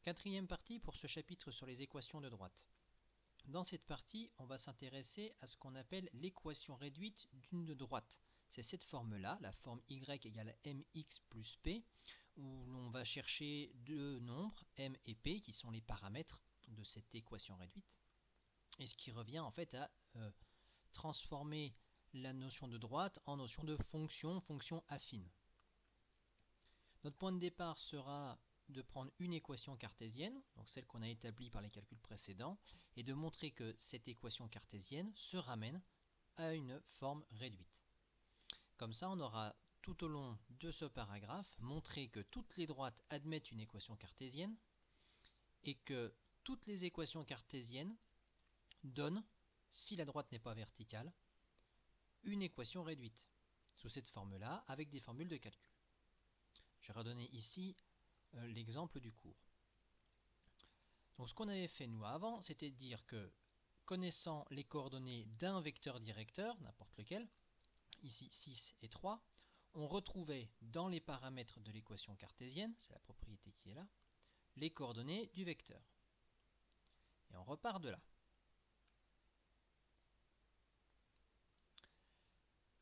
Quatrième partie pour ce chapitre sur les équations de droite. Dans cette partie, on va s'intéresser à ce qu'on appelle l'équation réduite d'une droite. C'est cette forme-là, la forme y égale mx plus p, où l'on va chercher deux nombres, m et p, qui sont les paramètres de cette équation réduite. Et ce qui revient en fait à transformer la notion de droite en notion de fonction affine. Notre point de départ sera de prendre une équation cartésienne, donc celle qu'on a établie par les calculs précédents, et de montrer que cette équation cartésienne se ramène à une forme réduite. Comme ça, on aura tout au long de ce paragraphe montré que toutes les droites admettent une équation cartésienne et que toutes les équations cartésiennes donnent, si la droite n'est pas verticale, une équation réduite, sous cette forme-là, avec des formules de calcul. Je vais redonner ici l'exemple du cours. Donc ce qu'on avait fait nous avant, c'était de dire que connaissant les coordonnées d'un vecteur directeur, n'importe lequel, ici 6 et 3, on retrouvait dans les paramètres de l'équation cartésienne, c'est la propriété qui est là, les coordonnées du vecteur. Et on repart de là.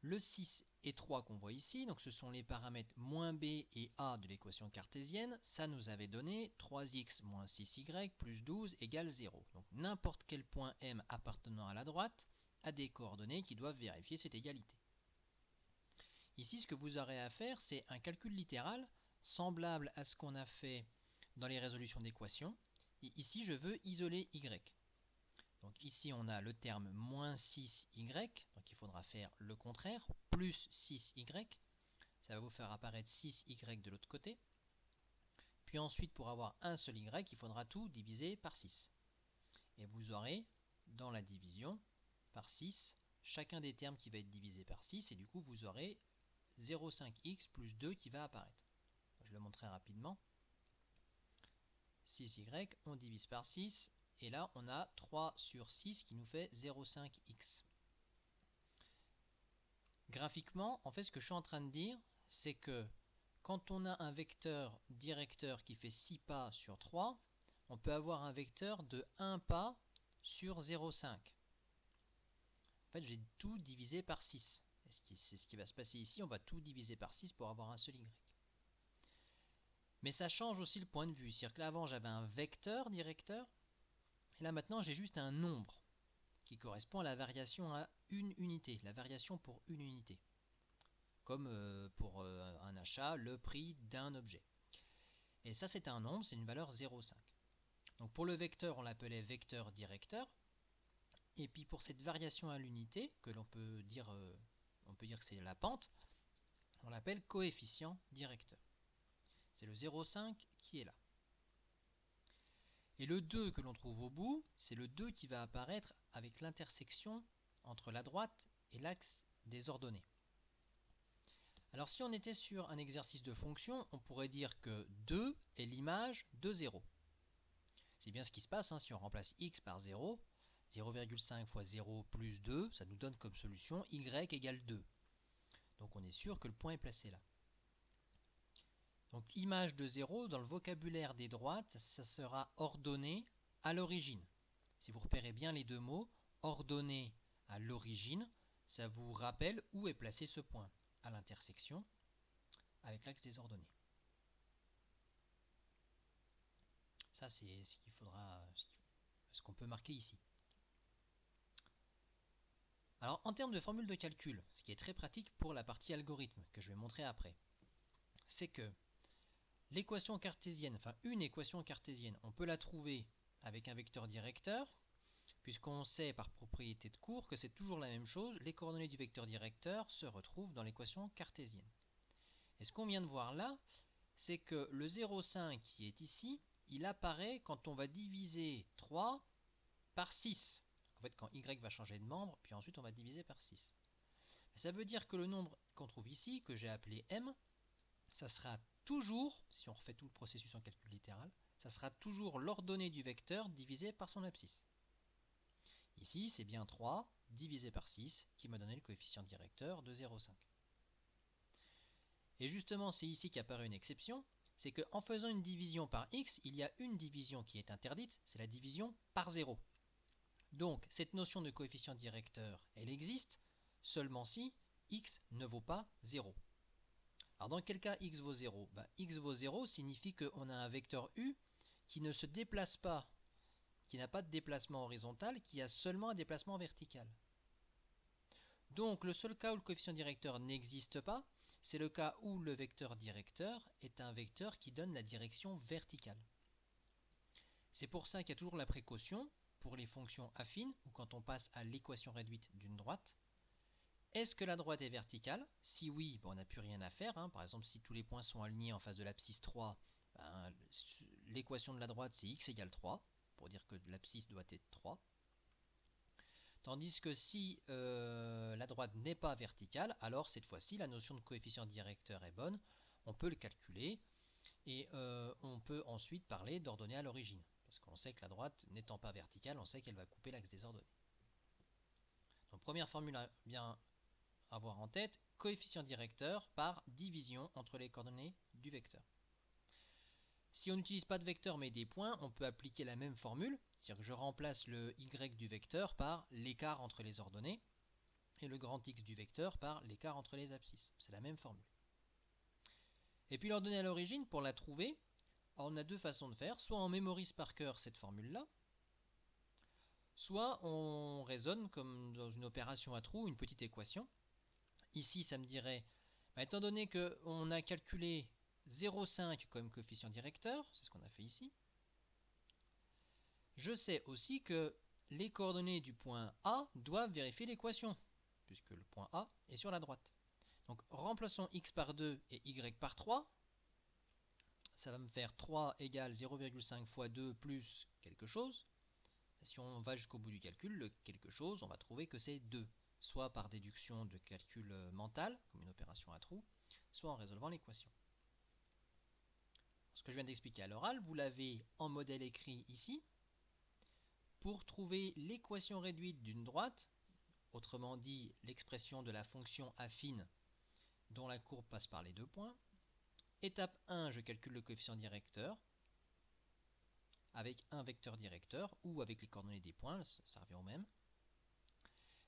Le 6 et 3 qu'on voit ici, donc ce sont les paramètres moins b et a de l'équation cartésienne, ça nous avait donné 3x moins 6y plus 12 égale 0. Donc n'importe quel point m appartenant à la droite a des coordonnées qui doivent vérifier cette égalité. Ici, ce que vous aurez à faire, c'est un calcul littéral semblable à ce qu'on a fait dans les résolutions d'équations. Et ici, je veux isoler y. Donc ici, on a le terme moins 6y, donc il faudra faire le contraire, plus 6y. Ça va vous faire apparaître 6y de l'autre côté. Puis ensuite, pour avoir un seul y, il faudra tout diviser par 6. Et vous aurez, dans la division par 6, chacun des termes qui va être divisé par 6, et du coup, vous aurez 0,5x plus 2 qui va apparaître. Je le montrerai rapidement. 6y, on divise par 6, et là on a 3 sur 6 qui nous fait 0,5x. Graphiquement, en fait ce que je suis en train de dire, c'est que quand on a un vecteur directeur qui fait 6 pas sur 3, on peut avoir un vecteur de 1 pas sur 0,5. En fait, j'ai tout divisé par 6. C'est ce qui va se passer ici, on va tout diviser par 6 pour avoir un seul y. Mais ça change aussi le point de vue. C'est-à-dire que là, avant, j'avais un vecteur directeur. Et là, maintenant, j'ai juste un nombre qui correspond à la variation à une unité. La variation pour une unité. Comme pour un achat, le prix d'un objet. Et ça, c'est un nombre, c'est une valeur 0,5. Donc pour le vecteur, on l'appelait vecteur directeur. Et puis pour cette variation à l'unité, que l'on peut dire, que c'est la pente, on l'appelle coefficient directeur. C'est le 0,5 qui est là. Et le 2 que l'on trouve au bout, c'est le 2 qui va apparaître avec l'intersection entre la droite et l'axe des ordonnées. Alors si on était sur un exercice de fonction, on pourrait dire que 2 est l'image de 0. C'est bien ce qui se passe si on remplace x par 0. 0,5 fois 0 plus 2, ça nous donne comme solution y égale 2. Donc on est sûr que le point est placé là. Donc image de 0, dans le vocabulaire des droites, ça sera ordonnée à l'origine. Si vous repérez bien les deux mots, ordonnée à l'origine, ça vous rappelle où est placé ce point, à l'intersection avec l'axe des ordonnées. Ça c'est ce qu'on peut marquer ici. Alors en termes de formule de calcul, ce qui est très pratique pour la partie algorithme que je vais montrer après, c'est que l'équation cartésienne, enfin une équation cartésienne, on peut la trouver avec un vecteur directeur, puisqu'on sait par propriété de cours que c'est toujours la même chose, les coordonnées du vecteur directeur se retrouvent dans l'équation cartésienne. Et ce qu'on vient de voir là, c'est que le 0,5 qui est ici, il apparaît quand on va diviser 3 par 6. En fait, quand y va changer de membre, puis ensuite on va diviser par 6. Ça veut dire que le nombre qu'on trouve ici, que j'ai appelé m, ça sera toujours, si on refait tout le processus en calcul littéral, ça sera toujours l'ordonnée du vecteur divisé par son abscisse. Ici, c'est bien 3 divisé par 6 qui m'a donné le coefficient directeur de 0,5. Et justement, c'est ici qu'apparaît une exception, c'est qu'en faisant une division par x, il y a une division qui est interdite, c'est la division par 0. Donc cette notion de coefficient directeur, elle existe seulement si x ne vaut pas 0. Alors dans quel cas x vaut 0 ? X vaut 0 signifie qu'on a un vecteur u qui ne se déplace pas, qui n'a pas de déplacement horizontal, qui a seulement un déplacement vertical. Donc le seul cas où le coefficient directeur n'existe pas, c'est le cas où le vecteur directeur est un vecteur qui donne la direction verticale. C'est pour ça qu'il y a toujours la précaution pour les fonctions affines, ou quand on passe à l'équation réduite d'une droite. Est-ce que la droite est verticale? Si oui, on n'a plus rien à faire. Par exemple, si tous les points sont alignés en face de l'abscisse 3, l'équation de la droite c'est x égale 3, pour dire que l'abscisse doit être 3. Tandis que si la droite n'est pas verticale, alors cette fois-ci la notion de coefficient directeur est bonne, on peut le calculer et on peut ensuite parler d'ordonnée à l'origine. Parce qu'on sait que la droite n'étant pas verticale, on sait qu'elle va couper l'axe des ordonnées. Donc première formule à bien avoir en tête, coefficient directeur par division entre les coordonnées du vecteur. Si on n'utilise pas de vecteur mais des points, on peut appliquer la même formule, c'est-à-dire que je remplace le y du vecteur par l'écart entre les ordonnées et le grand X du vecteur par l'écart entre les abscisses. C'est la même formule. Et puis l'ordonnée à l'origine, pour la trouver, on a deux façons de faire. Soit on mémorise par cœur cette formule-là, soit on raisonne comme dans une opération à trous, une petite équation. Ici, ça me dirait, étant donné qu'on a calculé 0,5 comme coefficient directeur, c'est ce qu'on a fait ici, je sais aussi que les coordonnées du point A doivent vérifier l'équation, puisque le point A est sur la droite. Donc remplaçons x par 2 et y par 3. Ça va me faire 3 égale 0,5 fois 2 plus quelque chose. Si on va jusqu'au bout du calcul, le quelque chose, on va trouver que c'est 2. Soit par déduction de calcul mental, comme une opération à trous, soit en résolvant l'équation. Ce que je viens d'expliquer à l'oral, vous l'avez en modèle écrit ici. Pour trouver l'équation réduite d'une droite, autrement dit l'expression de la fonction affine dont la courbe passe par les deux points, étape 1, je calcule le coefficient directeur avec un vecteur directeur ou avec les coordonnées des points, ça revient au même.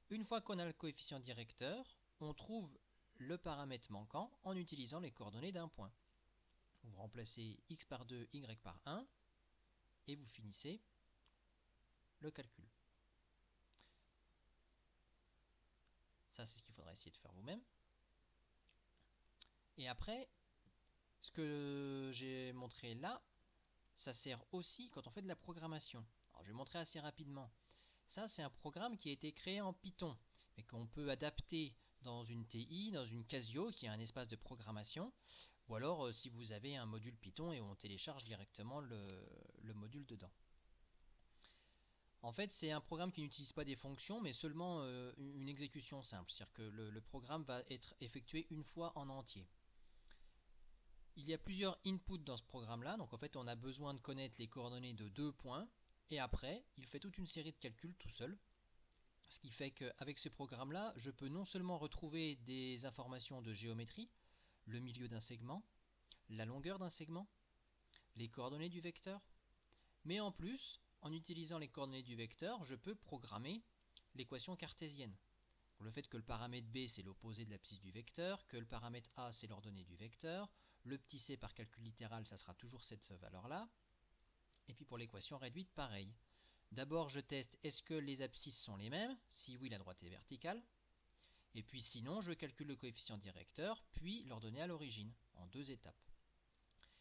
Une fois qu'on a le coefficient directeur, on trouve le paramètre manquant en utilisant les coordonnées d'un point. Vous remplacez x par 2, y par 1 et vous finissez le calcul. Ça, c'est ce qu'il faudra essayer de faire vous-même. Et après, ce que j'ai montré là, ça sert aussi quand on fait de la programmation. Alors, je vais montrer assez rapidement. Ça, c'est un programme qui a été créé en Python, mais qu'on peut adapter dans une TI, dans une Casio, qui est un espace de programmation, ou alors si vous avez un module Python et on télécharge directement le module dedans. En fait, c'est un programme qui n'utilise pas des fonctions, mais seulement une exécution simple. C'est-à-dire que le programme va être effectué une fois en entier. Il y a plusieurs inputs dans ce programme-là, donc en fait on a besoin de connaître les coordonnées de deux points, et après il fait toute une série de calculs tout seul. Ce qui fait qu'avec ce programme-là, je peux non seulement retrouver des informations de géométrie, le milieu d'un segment, la longueur d'un segment, les coordonnées du vecteur, mais en plus, en utilisant les coordonnées du vecteur, je peux programmer l'équation cartésienne. Le fait que le paramètre B c'est l'opposé de l'abscisse du vecteur, que le paramètre A c'est l'ordonnée du vecteur, le petit c par calcul littéral ça sera toujours cette valeur-là, et puis pour l'équation réduite pareil. D'abord je teste est-ce que les abscisses sont les mêmes, si oui la droite est verticale, et puis sinon je calcule le coefficient directeur, puis l'ordonnée à l'origine, en deux étapes.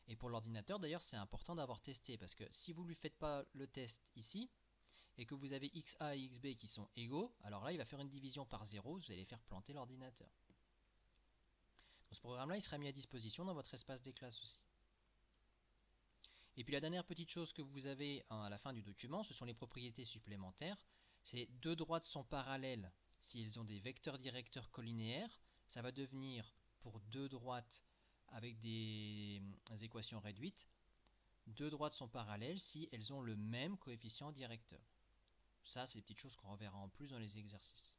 Et pour l'ordinateur d'ailleurs c'est important d'avoir testé, parce que si vous ne lui faites pas le test ici, et que vous avez xa et xb qui sont égaux, alors là il va faire une division par 0, vous allez faire planter l'ordinateur. Donc ce programme-là il sera mis à disposition dans votre espace des classes aussi. Et puis la dernière petite chose que vous avez à la fin du document, ce sont les propriétés supplémentaires. Ces deux droites sont parallèles si elles ont des vecteurs directeurs collinéaires. Ça va devenir, pour deux droites avec des équations réduites, deux droites sont parallèles si elles ont le même coefficient directeur. Ça, c'est des petites choses qu'on reverra en plus dans les exercices.